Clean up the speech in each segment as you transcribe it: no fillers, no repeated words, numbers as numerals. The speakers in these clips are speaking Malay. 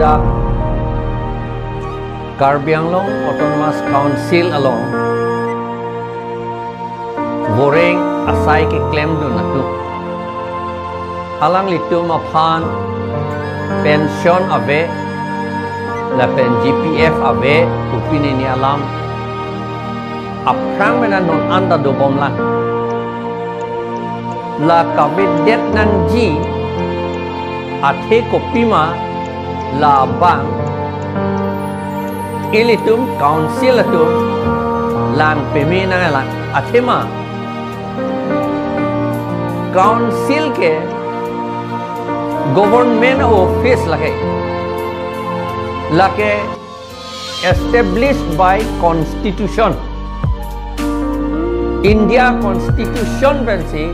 da Karbianglong Autonomous Council along voreng asai ke klem do natu alang litu maphan pension ave la pen Gpf ave upini ni alam aprang mena non anda do bomlan la kabidet nang ji athe kopima la bang ilitum council atum lang pemina lang athema council ke government office lake established by constitution India constitution bensi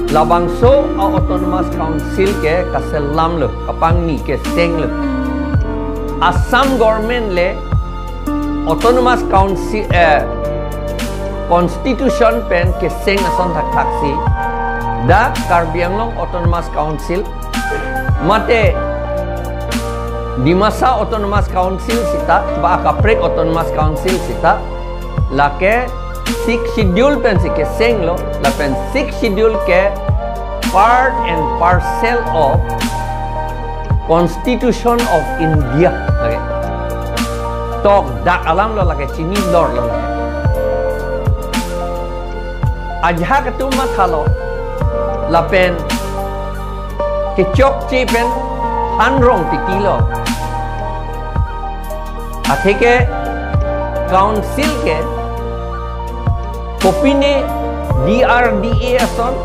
labangso autonomous council ke kaselam lo kapang ni ke seng lo Assam government le autonomous council constitution pen ke seng ason thak taksi da Karbianglong Autonomous Council mate Dimasa Autonomous Council Sita ba Kaprek Autonomous Council Sita lake 6 schedule pen si ke seng lo la pen 6 schedule ke part and parcel of Constitution of India lage tok dak alam lo lage chini lor lo lage ajha ka tu mathalo la pen ke chok chi pen hanrong tikilo athike council ke kopine DRDA ason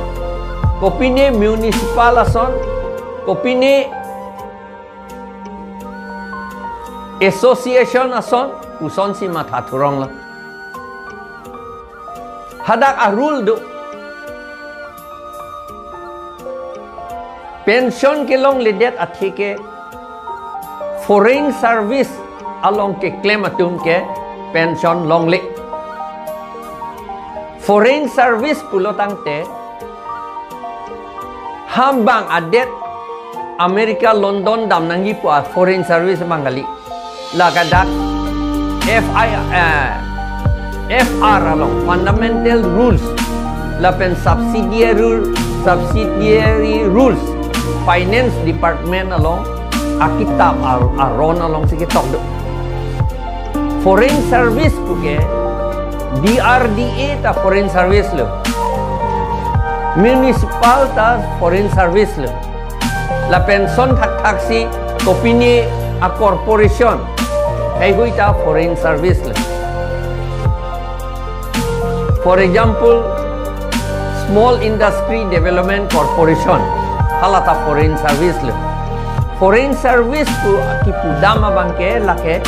kopine municipal ason kopine association ason uson si matha thurong la hadak a rule do pension ke long ledet athike foreign service along ke claim atum ke pension long le foreign service pulotang te hambang adet Amerika London dam nangi pu foreign service mangali lagadak FR along fundamental rules lapen subsidiary rules finance department along akitab aron along sige tok do foreign service puke DRDA ta foreign service lo municipal ta foreign service lo la pension taksi kopini a corporation ai huita foreign service lo for example small industry development corporation halata foreign service lo foreign service pu akipu dama bangke lake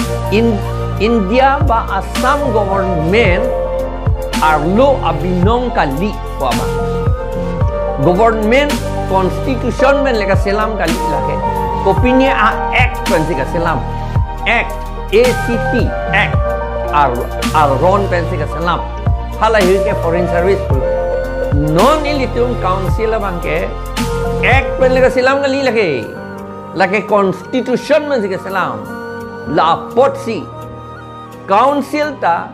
India ba Assam government arlo abinong kali ko ama government constitution men lega selam kali lake kopini a act pensi ka selam act ACT act ron pensi ka selam hala ke foreign service pu non ilitum council bangke act pen lega selam kali lake constitution men si ka selam la apot si council ta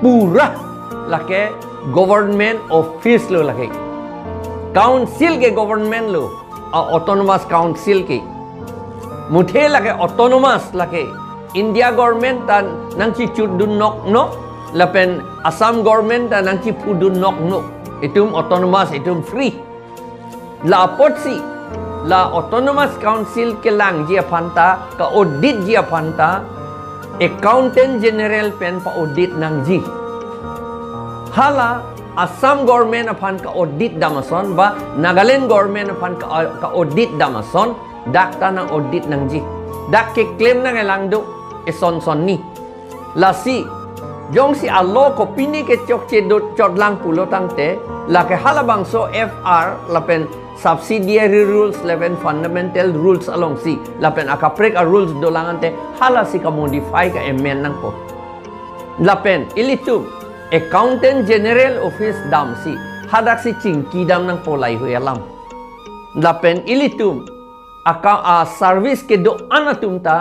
pura lake government office lo lake council ke government lo autonomous council ke muthe lake autonomous lake India government ta nangchi chudun nok no lapen Assam government ta nangchi pudun nok no itum autonomous itum free la potsi la autonomous council ke lang jia phanta ka audit jia phanta accountant general pen pa audit nang ji hala Assam government aphan ka audit damason ba Nagaland government aphan ka audit damason dakta nang audit nang ji dak ke claim nang elang do ason son ni la si jong si allo ko pini ke chok che do chot lang pulo tang te la ke hala bangso FR la pen subsidiary rules level fundamental rules along si lapen akaprek a rules dolangante hala si ka modify ka amend nang po lapen ilitu accountant general office dam si hadak si chingki dam nang polai hu alam lapen ilitu service ke do anatum ta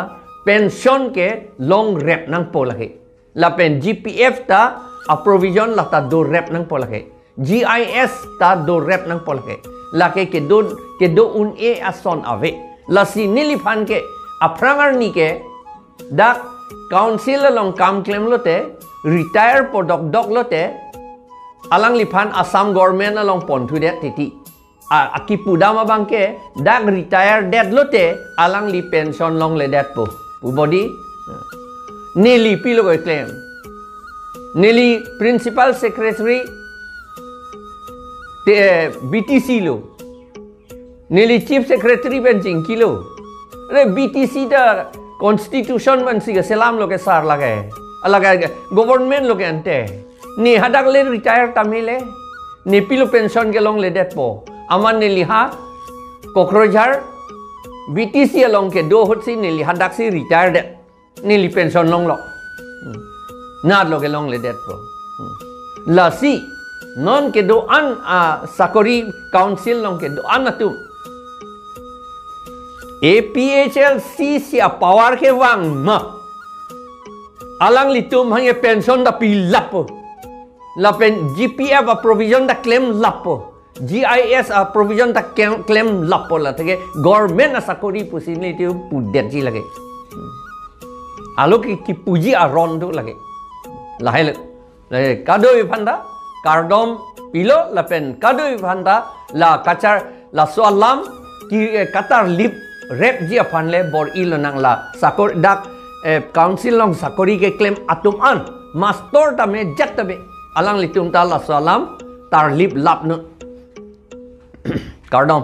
pension ke long rep nang polake la pen GPF ta a provision la ta do rep nang polake GIS ta do rep nang polake la ke do un e ason ave la si niliphan ke aprangar ni ke dak council long kam claim lote retire podok dok lote alang liphan Assam government along pon thu det titi aki pudama bangke dak retire det lote alang li pension long le det po body nili pilo ko claim nili principal secretary BTC lo nili chief secretary ben jingki lo re BTC da constitution man siga selam lo ke sar lage alaga government lo ke ante ni hadak le retire tamile ni pilo pension ke long le det po aman ni liha kokrojar BTC along ke do hot si ni liha dak si retire det ni li pension long lo nad lo ke long le det po la si non ke do an sakori council long ke do an atum APHLC si power ke wang ma alang litum hange pension da pilapo la pen GPF a provision da claim lapo GIS a provision da claim lapo la tege government a sakori pusini tu pudet ji lage alo ki puji a ron tu lage lahai le kado phanda kardom pilo la pen kado phanda la kachar la soalam ki katar lip rep ji aphanle bor ilo nang la sakor dak council long sakori ke claim atum an master ta me jatabe alang litum ta la salam tar lip lap no kardom